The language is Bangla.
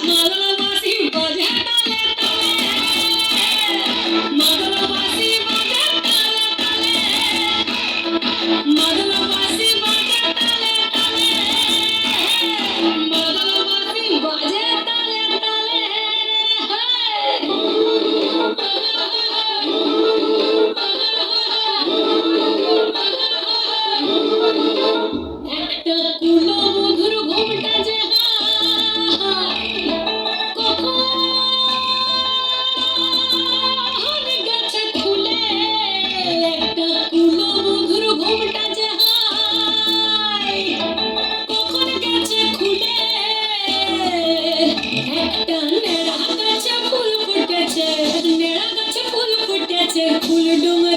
মাদল বাঁশি বাজে তালে তালে, মাদল বাঁশি বাজে তালে তালে, মাদল বাঁশি বাজে তালে তালে, মাদল বাঁশি বাজে তালে তালে। একটা কুলো মধুর ঘুমটা যে কখন গেছে খুলে, একটা কুলো মধুর ঘুমটা যে কখন গেছে খুলে, একটা নেড়া গাছে ফুল ফুটেছে, নেড়া গাছে ফুল ফুটেছে, ফুল ডুঙা